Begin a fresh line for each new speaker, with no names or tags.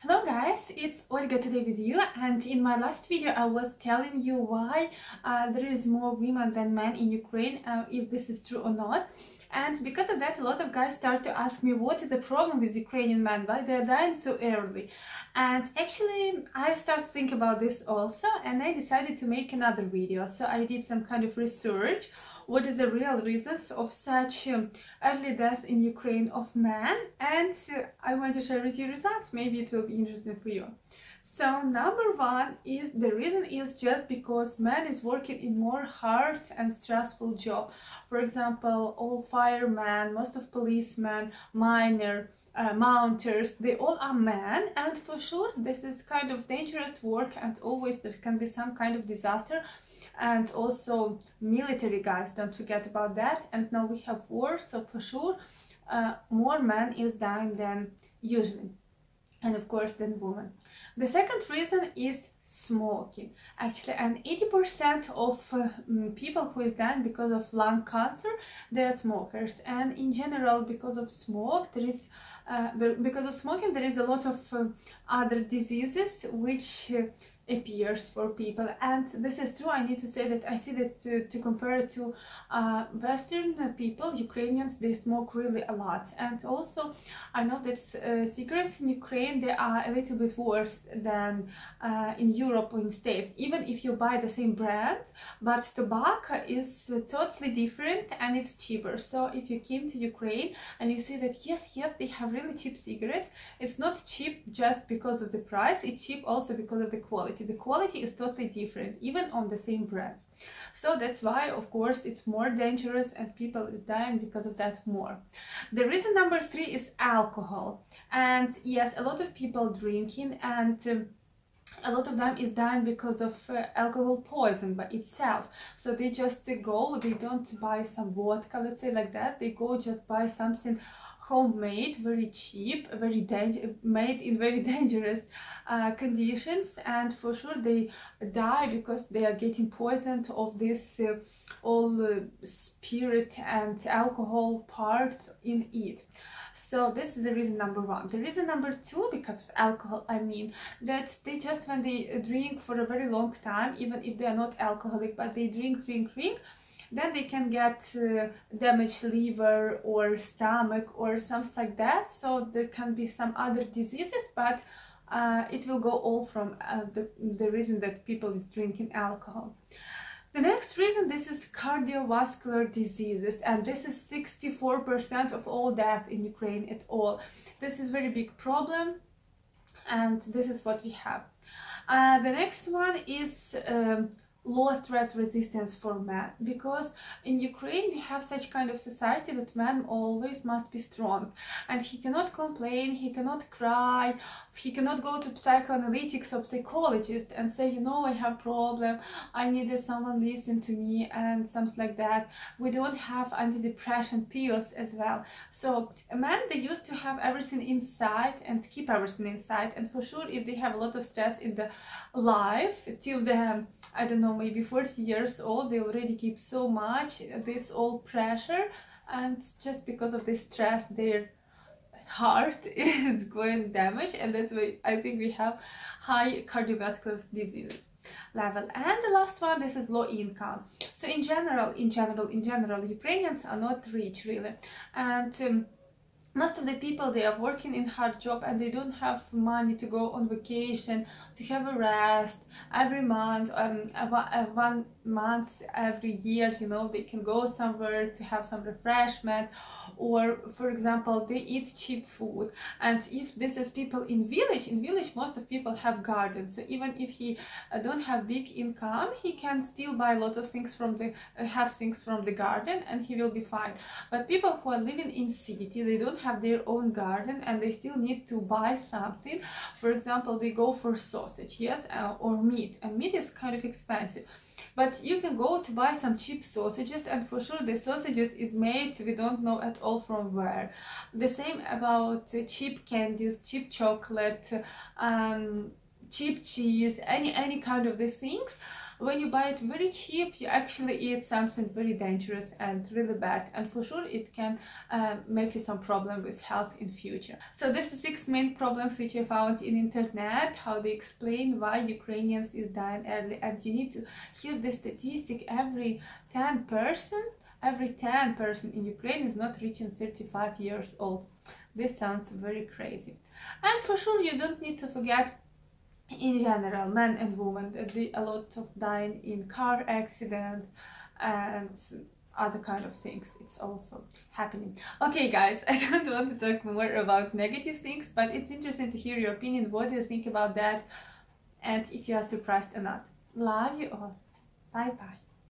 Hello guys, it's Olga today with you, and in my last video I was telling you why there is more women than men in Ukraine, if this is true or not. And because of that, a lot of guys start to ask me what is the problem with Ukrainian men, why they're dying so early. And actually I started to think about this also, and I decided to make another video. So I did some kind of research, what is the real reasons of such early death in Ukraine of men, and I want to share with you results. Maybe it will be interesting for you. So number one is the reason is just because man is working in more hard and stressful job. For example, all firemen, most of policemen, miner, mounters, they all are men, and for sure this is kind of dangerous work, and always there can be some kind of disaster. And also military guys, don't forget about that. And now we have war, so for sure more men is dying than usually, and of course than women. The second reason is smoking, actually, and 80% of people who is dying because of lung cancer, they are smokers. And in general, because of smoke, because of smoking there is a lot of other diseases which appears for people. And this is true. I need to say that I see that to compare to Western people, Ukrainians, they smoke really a lot. And also I know that cigarettes in Ukraine, they are a little bit worse than in Europe or in States, even if you buy the same brand, but tobacco is totally different and it's cheaper. So if you came to Ukraine and you see that yes, they have really cheap cigarettes, it's not cheap just because of the price, it's cheap also because of the quality. The quality is totally different, even on the same brands. So that's why, of course, it's more dangerous and people is dying because of that more. The reason number three is alcohol. And yes, a lot of people drinking, and a lot of them is dying because of alcohol poison by itself. So they just go, they don't buy some vodka, let's say like that, they go just buy something homemade, very cheap, made in very dangerous conditions, and for sure they die because they are getting poisoned of this all spirit and alcohol part in it. So this is the reason number one. The reason number two, because of alcohol, I mean that they just, when they drink for a very long time, even if they are not alcoholic, but they drink, then they can get damaged liver or stomach or something like that. So there can be some other diseases, but it will go all from the reason that people is drinking alcohol. The next reason, this is cardiovascular diseases, and this is 64% of all deaths in Ukraine at all. This is very big problem, and this is what we have. The next one is low stress resistance for men, because in Ukraine we have such kind of society that man always must be strong, and he cannot complain, he cannot cry, he cannot go to psychoanalytics or psychologist and say, you know, I have problem, I needed someone listen to me and something like that. We don't have antidepressant pills as well. So a man, they used to have everything inside and keep everything inside, and for sure if they have a lot of stress in the life till the, I don't know, maybe 40 years old, they already keep so much this all pressure, and just because of this stress their heart is going damaged, and that's why I think we have high cardiovascular diseases level. And the last one, this is low income. So in general Ukrainians are not rich really, and most of the people, they are working in hard job, and they don't have money to go on vacation, to have a rest every month, 1 month every year, you know, they can go somewhere to have some refreshment, or for example they eat cheap food. And if this is people in village, most of people have gardens, so even if he don't have big income, he can still buy a lot of things from the have things from the garden, and he will be fine. But people who are living in city, they don't have their own garden, and they still need to buy something. For example, they go for sausage, yes, or meat, and meat is kind of expensive, but you can go to buy some cheap sausages, and for sure the sausages is made, we don't know at all from where. The same about cheap candies, cheap chocolate, cheap cheese, any kind of these things. when you buy it very cheap, you actually eat something very dangerous and really bad, and for sure it can make you some problem with health in future. So this is 6 main problems which I found in internet, how they explain why Ukrainians is dying early. And you need to hear the statistic: every 10 person in Ukraine is not reaching 35 years old. This sounds very crazy. And for sure you don't need to forget, in general, men and women, a lot of dying in car accidents and other kind of things. It's also happening. Okay guys, I don't want to talk more about negative things, but it's interesting to hear your opinion. What do you think about that, and if you are surprised or not? Love you all. Bye bye.